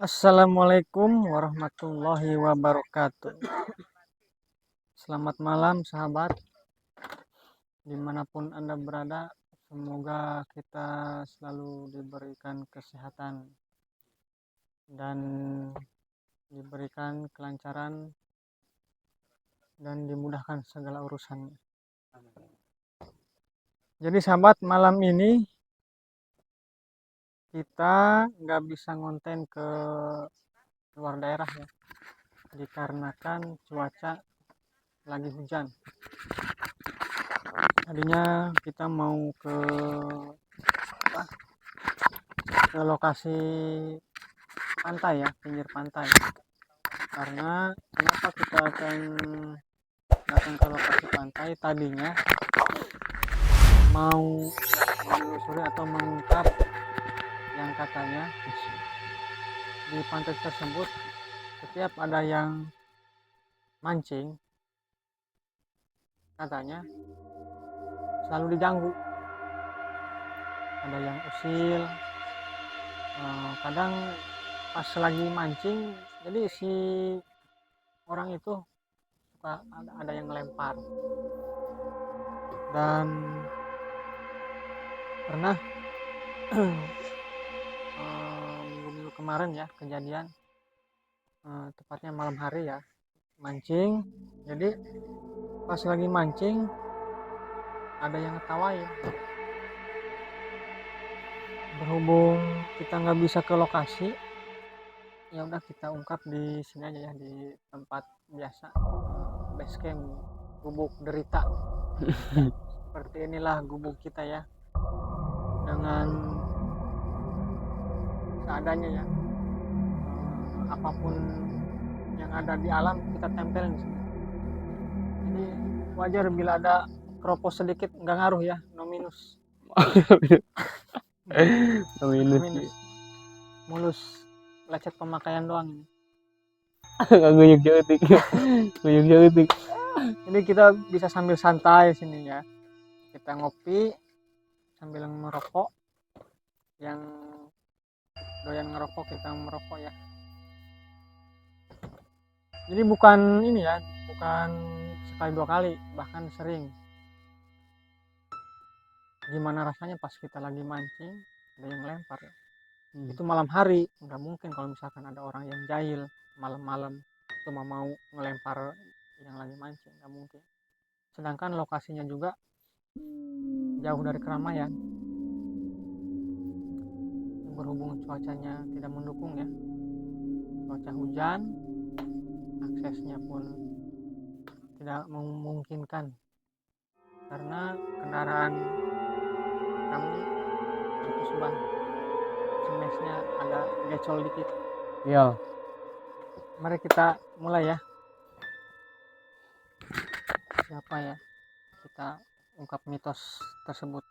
Assalamualaikum warahmatullahi wabarakatuh. Selamat malam sahabat, dimanapun Anda berada. Semoga kita selalu diberikan kesehatan dan diberikan kelancaran dan dimudahkan segala urusannya. Jadi sahabat, malam ini kita nggak bisa ngonten ke luar daerah ya, dikarenakan cuaca lagi hujan. Tadinya kita mau ke lokasi pantai ya, pinggir pantai. Karena kenapa kita akan datang ke lokasi pantai? Tadinya mau menelusuri atau mengungkap yang katanya di pantai tersebut setiap ada yang mancing, katanya selalu diganggu, ada yang usil, kadang pas lagi mancing jadi si orang itu suka ada yang melempar. Dan pernah minggu kemarin ya kejadian, tepatnya malam hari ya, mancing. Jadi pas lagi mancing ada yang ngetawain. Berhubung kita nggak bisa ke lokasi, ya udah kita ungkap di sini aja ya, di tempat biasa, base camp Gubuk Derita. Seperti inilah gubuk kita ya, dengan seadanya ya, apapun yang ada di alam kita tempelin di sini. Jadi wajar bila ada keropos sedikit, nggak ngaruh ya, no minus. No minus. Mulus lecet pemakaian doang ini. Guyuk jautik. Guyuk jautik. Jadi kita bisa sambil santai sini ya, kita ngopi sambil merokok. Yang doyan ngerokok kita merokok ya. Jadi bukan ini ya, bukan sekali dua kali, bahkan sering. Gimana rasanya pas kita lagi mancing ada yang lempar ya. Itu malam hari, nggak mungkin kalau misalkan ada orang yang jahil malam-malam cuma mau ngelempar yang lagi mancing, nggak mungkin. Sedangkan lokasinya juga jauh dari keramaian. Berhubung cuacanya tidak mendukung ya, cuaca hujan, aksesnya pun tidak memungkinkan karena kendaraan kami terus ban, semesnya ada gecol dikit. Iya. Mari kita mulai ya. Siapa ya, kita ungkap mitos tersebut.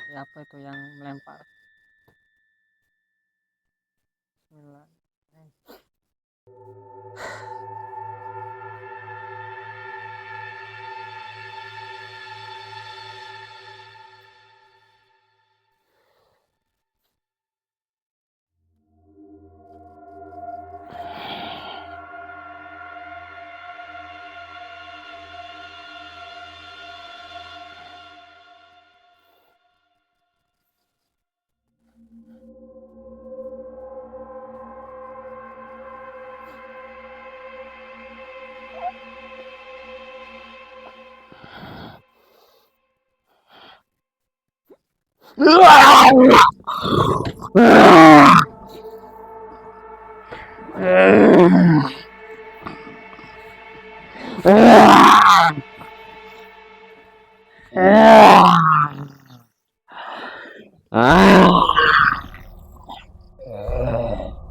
Siapa itu yang melempar? Bismillah.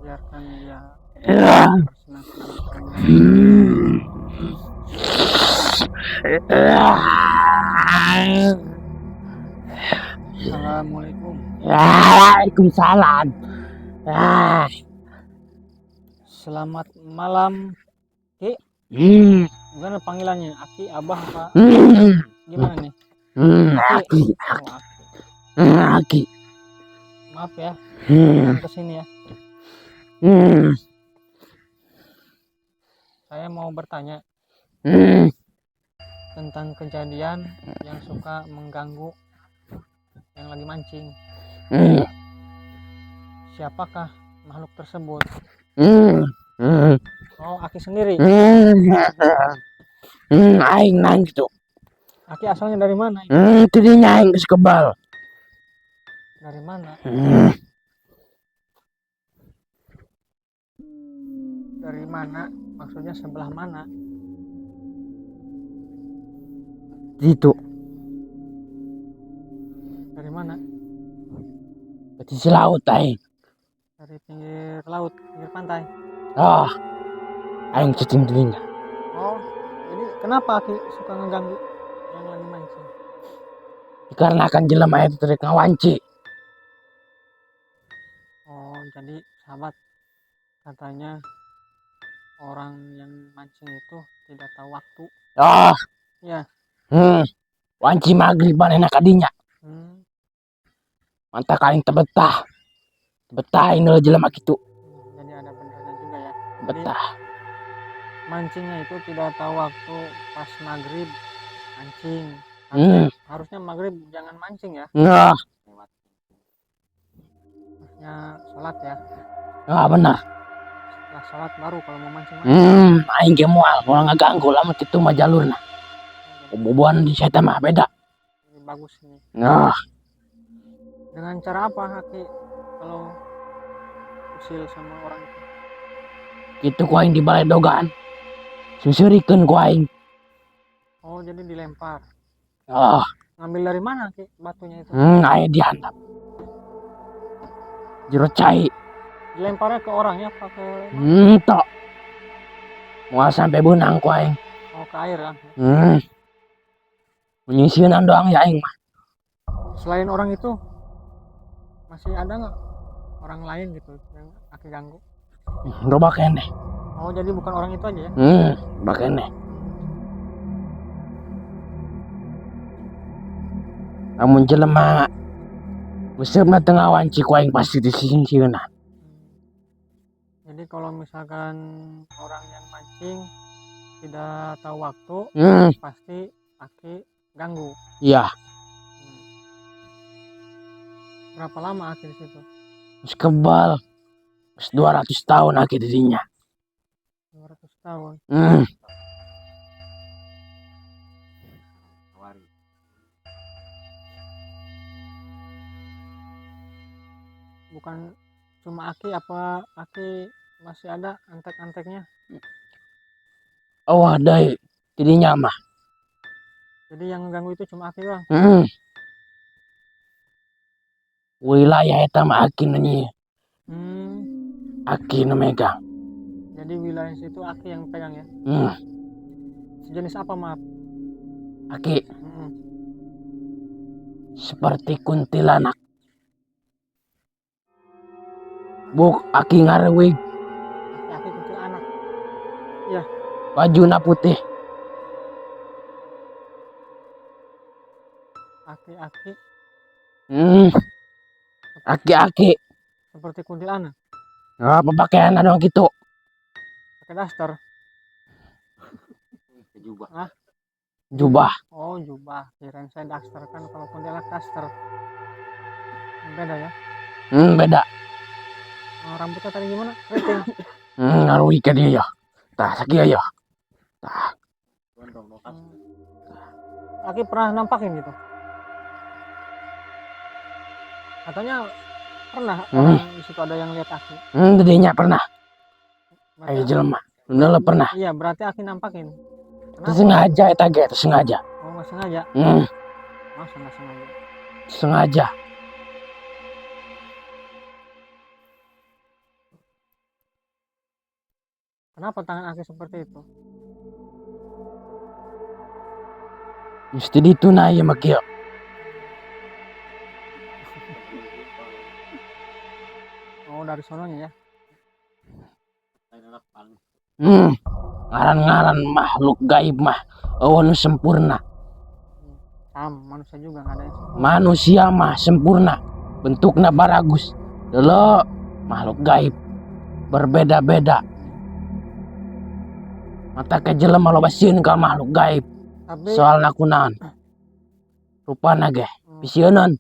Biarkan dia Assalamualaikum. Waalaikumsalam. Selamat malam, Ki. Gimana panggilannya? Aki, Abah, apa? Gimana nih? Aki. Oh, Aki. Aki. Maaf ya, kesini ya. Hmm. Saya mau bertanya Hmm. tentang kejadian yang suka mengganggu yang lagi mancing. Hmm. Siapakah makhluk tersebut? Hmm. Hmm. Oh, Aki sendiri. Aing nang gitu. Aki asalnya dari mana? Tadinya aing geus kebal. Dari mana? Dari mana? Maksudnya sebelah mana? Gitu. Dari mana? Pesisir laut aing. Dari pinggir laut, pinggir pantai. Ah, aing Kenapa? cacing telinga. Oh, jadi kenapa Aki suka ngeganggu yang lagi mancing? Dikarenakan jelema itu terek ngawanci. Oh, jadi sahabat, katanya orang yang mancing itu tidak tahu waktu. Ah, Ya. wanci maghrib enak kadinya. Hmm. Mantap aing tebetah. Betah ini jelema kitu. Jadi ada benernya juga ya. Jadi Betah. mancingnya itu tidak tahu waktu, pas maghrib mancing. Harusnya maghrib jangan mancing ya. Nah, Harusnya sholat ya. benar. Setelah sholat baru kalau mau mancing. Aing ge moal orang ngaganggu lamun kitu mah jalurna. Boboan di saya mah beda. Ini bagus ini. Nah, Dengan cara apa Haki kalau usil sama orang itu? kitu ku aing di balai dogaan. Susurikeun ku aing. Oh, jadi dilempar. Ngambil dari mana Ki batunya itu? Aing dihandap. Jero cai. Dilemparnya ke orangnya apa ke Tok. Moal sampai benang ku aing. Oh, ke air kan? Menyisieunan doang ya aing mah. Selain orang itu masih ada nggak orang lain gitu yang Aki ganggu? Loba keneh. Oh, jadi bukan orang itu aja ya? Loba keneh. Namun jelema beuseup tengah wanci ku aing pasti disisieuna. Jadi kalau misalkan orang yang mancing tidak tahu waktu, pasti Aki ganggu. Iya. Berapa lama Aki di situ? Geus kebal. Geus 200 tahun Aki di dinya. 200 tahun. Bukan cuma Aki, apa Aki masih ada antek-anteknya? Oh, ada tidinya mah. Jadi yang ganggu itu cuma Aki doang? Wilayah eta mah Aki nanyi. Aki nu megang. Jadi wilayah situ Aki yang pegang ya? Sejenis apa maaf? Aki. Seperti kuntilanak. Buk Aki ngarewig. Aki kuntilanak. Iya. Bajuna putih. Aki. Aki. Seperti kuntilanak. Pakaian doang gitu. Pakai daster. Jubah. Jubah. Oh, jubah. Kirain saya daster, kan kalau kuntilanak daster. Beda ya? Beda. Rambutnya tadi gimana? Keriting. Ngaruhi ke dia ya. Tah sakieu ya. Tah. Aki pernah nampakin gitu? Katanya pernah orang di situ ada yang lihat Aki. Dedenya pernah. Ayo jelema. Bener pernah. Iya, berarti Aki nampakin. Sengaja eta ge, sengaja. Oh, nggak sengaja? Masa nggak sengaja? Sengaja. Kenapa tangan Aki seperti itu? Mesti ditunai ya makia. Oh, dari sononya ya? Ngaran-ngaran makhluk gaib mah nu sempurna. Manusia juga nggak ada yang sempurna. Manusia mah sempurna. Bentuknya baragus. Delo makhluk gaib. berbeda-beda. Mata kejelema lo basieun ka makhluk gaib. Tapi Soal nakunan. Rupana ge, pisieun.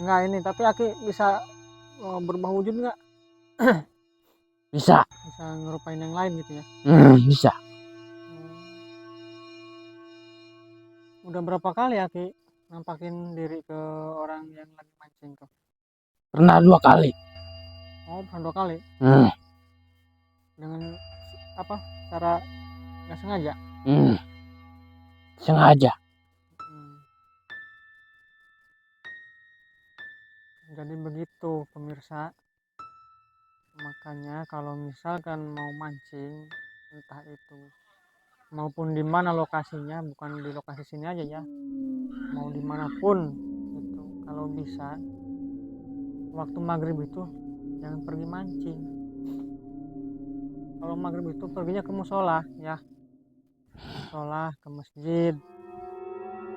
enggak ini, tapi Aki bisa berubah wujud nggak? Bisa. Bisa ngerupain yang lain gitu ya? Bisa. Udah berapa kali Aki nampakin diri ke orang yang lagi mancing tuh? Pernah 2 kali. Oh, pernah 2 kali? Dengan apa? Cara nggak sengaja? Sengaja. Jadi begitu pemirsa. Makanya kalau misalkan mau mancing, entah itu maupun di mana lokasinya, bukan di lokasi sini aja ya, mau dimanapun itu, kalau bisa waktu maghrib itu jangan pergi mancing. Kalau maghrib itu perginya ke musola ya, musola, ke masjid.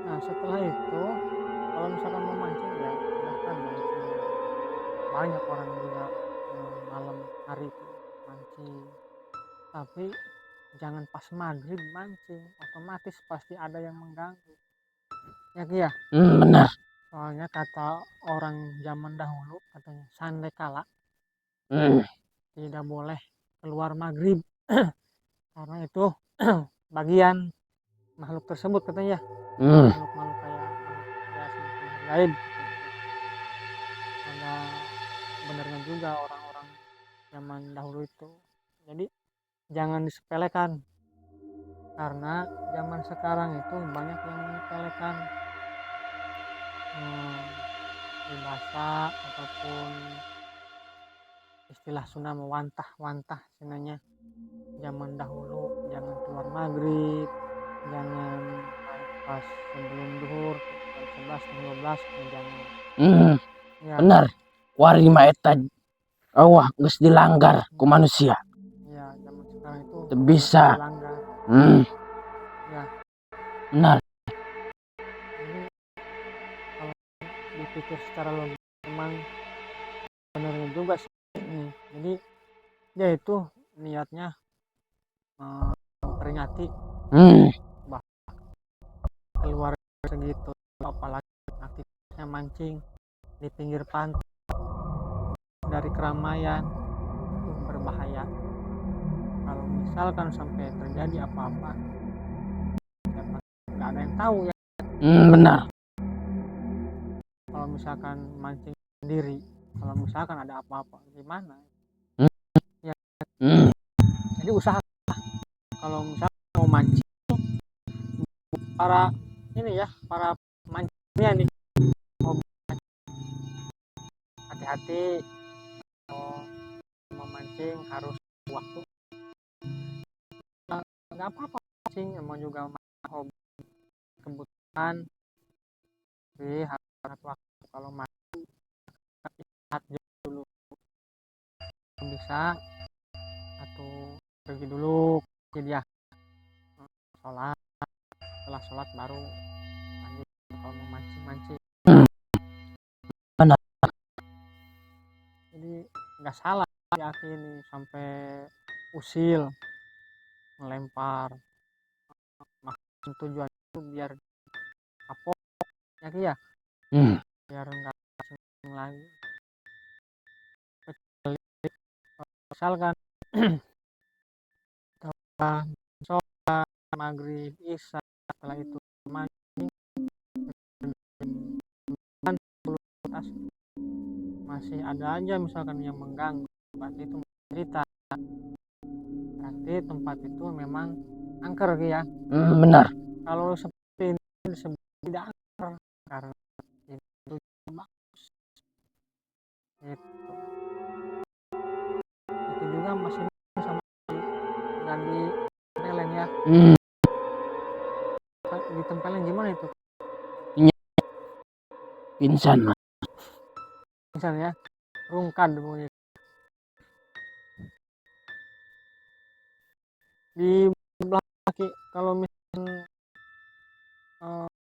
Nah setelah itu kalau misalkan mau mancing ya silahkan mancing. Banyak orang juga malam hari itu mancing, tapi jangan pas maghrib mancing, otomatis pasti ada yang mengganggu ya Ki ya. Benar. Soalnya kata orang zaman dahulu katanya sandekala tidak boleh keluar maghrib karena itu bagian makhluk tersebut katanya, makhluk-makhluk kayak ya semacam gaib. Ada benernya juga orang-orang zaman dahulu itu. Jadi jangan disepelekan, karena zaman sekarang itu banyak yang menyepelekan bahasa ataupun istilah Sunda wantah-wantah senanya. Zaman dahulu jangan keluar maghrib, jangan pas sebelum duhur jam 11 jam 12 jangan. Ya. Benar. Warima eta awah geus dilanggar ku manusia. Ya, zaman sekarang itu bisa dilanggar. Ya. Benar. Ini kalau dipikir secara logis memang benernya juga sih. Jadi ya itu niatnya memperingati bahwa keluar segitu, apalagi aktivitasnya mancing di pinggir pantai dari keramaian itu berbahaya. Kalau misalkan sampai terjadi apa-apa, nggak ada yang tahu ya. Benar. Kalau misalkan mancing sendiri, kalau misalkan ada apa-apa gimana ya. Jadi usaha kalau misalkan mau mancing, para ini ya, para mancingnya nih, hati-hati kalau memancing harus waktu. Nggak apa-apa mancing, emang juga hobi kebutuhan, tapi harus waktu. Kalau mancing istirahat dulu bisa, atau pergi dulu jadi ya sholat, setelah sholat baru lanjut kalau mau mancing. Benar. Jadi nggak salah ya ini sampai usil melempar, maksud tujuan itu biar kapok ya biar nggak lagi. Misalkan sholat maghrib isya setelah itu mancing masih ada aja misalkan yang mengganggu, berarti itu cerita, berarti tempat itu memang angker ya. Benar. Kalau seperti ini disebut tidak angker karena itu bagus itu juga masih sama dan ditempelin ya. Ditempelin gimana itu? Pingsan misalnya rungkad bunyi di sebelah kaki. Kalau misalnya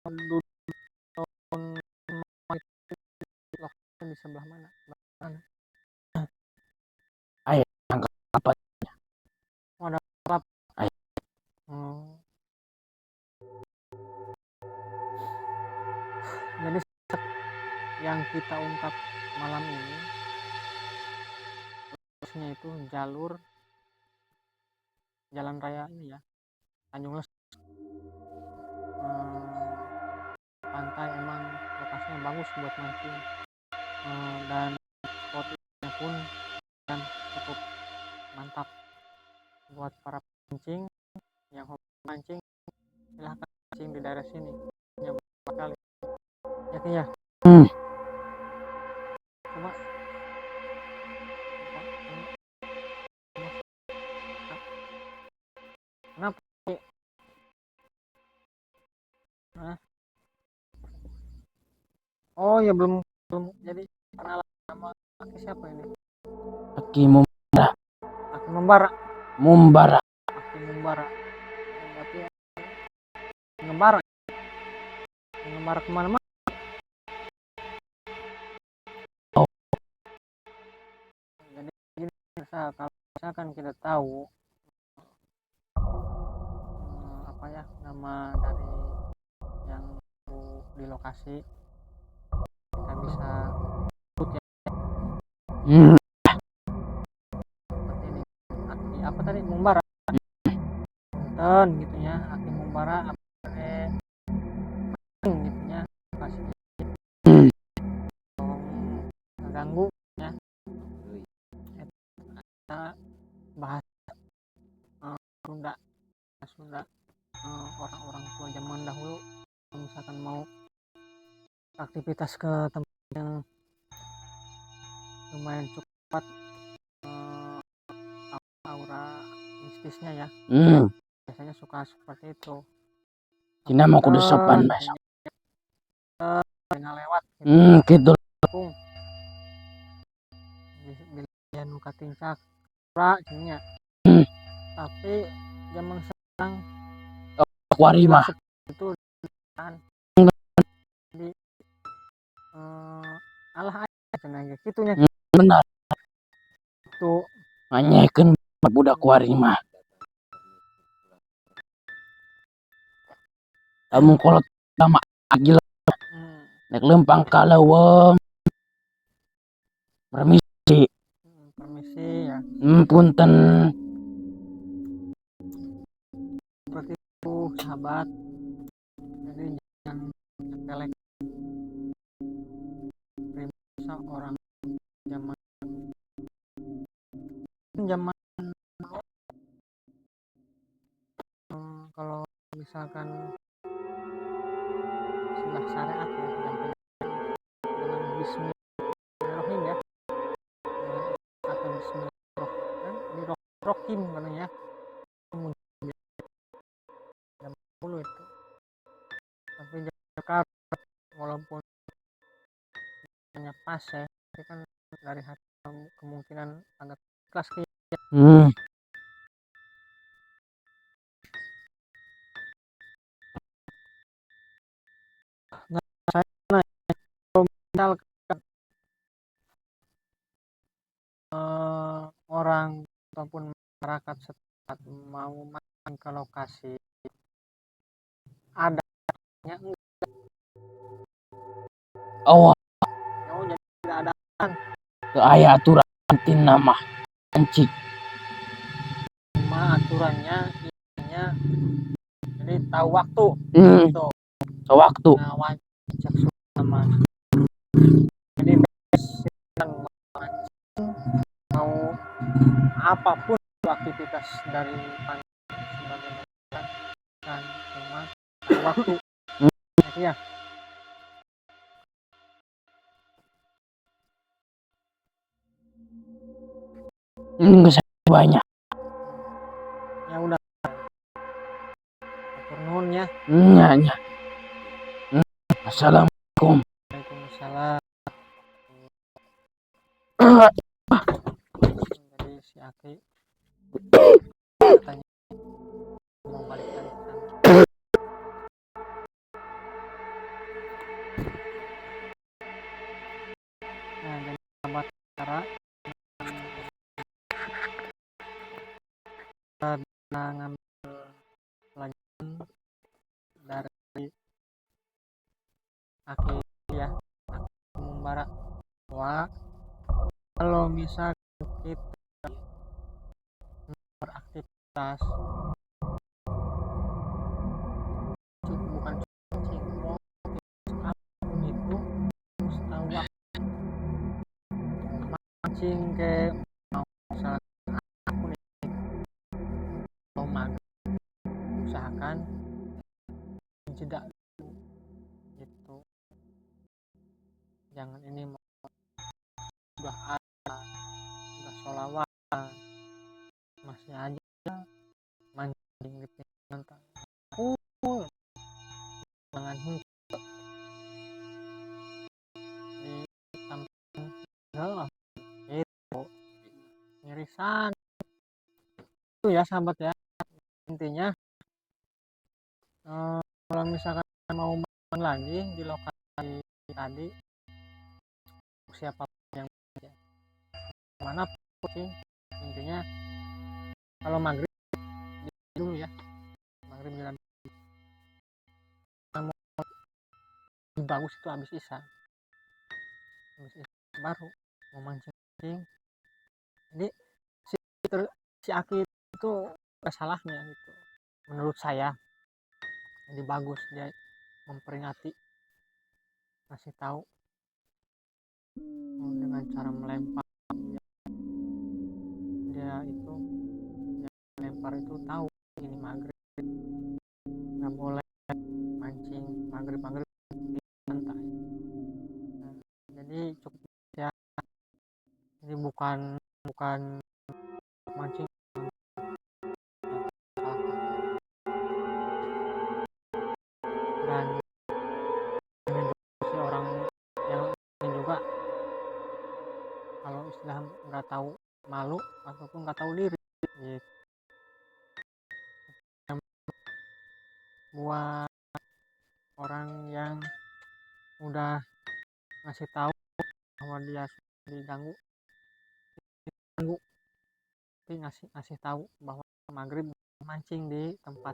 duduk di sebelah mana? Jadi yang kita ungkap malam ini khususnya itu jalur jalan raya ini ya, Tanjung Les. Pantai emang lokasinya bagus buat mancing, dan spotnya pun dan cukup mantap buat para pencing yang hobi mancing. Silahkan mancing di daerah sini, yang kali ya. Hmm. Coba kenapa? Hah? Oh ya, belum jadi kenalan sama Aki. Siapa ini? Aki Mumbara. Aki Membara. Mumbara. Aki Membara. Berarti ngembara. Ngembara kemana-mana. Oh. Jadi gini, kalau misalkan kita tahu apa ya nama dari yang di lokasi, kita bisa sebut ya seperti ini. Aki apa tadi? Mumbara. Punten gitu ya, Aki Mumbara apa gitu ya. Kasih ganggu ya. Kita bahas Sunda orang-orang tua zaman dahulu misalkan mau aktivitas ke tempat yang lumayan cepat, aura mistisnya ya, biasanya suka seperti itu. Cina mau kudu sopan besok. Nggak lewat Gitu. Bilian muka tincak pra cingnya. Tapi zaman sekarang Aquarium mah itu kan jadi alah aja cenah gitunya. benar. Tuh Nanyaikeun budak aquarium mah. Kamu kalau sama agil nek lempang ka leuweung. Permisi ya. Punten. Seperti itu sahabat, jadi jangan sepele orang zaman kalau misalkan istilah syariat ya, dengan bismillahirrahmanirrahim ya, atau bismillahirrahmanirrahim kan ya, jam 10 itu. Tapi sekarang walaupun hanya pas ya, tapi kan dari hati kemungkinan agak kelas ya. Orang ataupun masyarakat setempat mau main ke lokasi adanya jadi tidak ada aya aturan tina mah encik. Cuma aturannya intinya jadi tahu waktu gitu. Sewaktu ngawajak sama. Jadi mau apapun aktivitas dari pantai sebagai kan cuma waktu ya. banyak Ya udah, turun ya. nya. Assalamualaikum. Waalaikumsalam. Jadi si Aki katanya mau balik lagi ke sana. Nah, jadi sahabat cara ngambil pelajaran dari Aki Bara bahwa kalau misalkan kita beraktivitas bukan mancing, mau apapun itu harus tahu waktu. Mancing kayak mau misalkan apapun itu mau maghrib, usahakan jeda gitu, jangan ini udah ada udah sholawat masih aja mancing di pinggir jangan di tamping enggak itu irisan itu ya sahabat ya. Intinya kalau misalkan mau makan lagi di lokasi tadi siapa yang mana sih, intinya kalau maghrib dulu ya, maghrib jalan bagus itu habis isya baru mau mancing. Jadi si, si Aki itu gak salahnya gitu menurut saya, jadi bagus dia memperingati, ngasih tahu dengan cara melempar dia itu, yang melempar itu tahu ini maghrib nggak boleh mancing maghrib di pantai. Nah, jadi cukup ya, ini bukan bukan mancing dan ini si orang yang ini juga kalau istilah nggak tahu malu ataupun nggak tahu diri gitu. Buat orang yang udah ngasih tahu bahwa dia diganggu tapi ngasih ngasih tahu bahwa maghrib mancing di tempat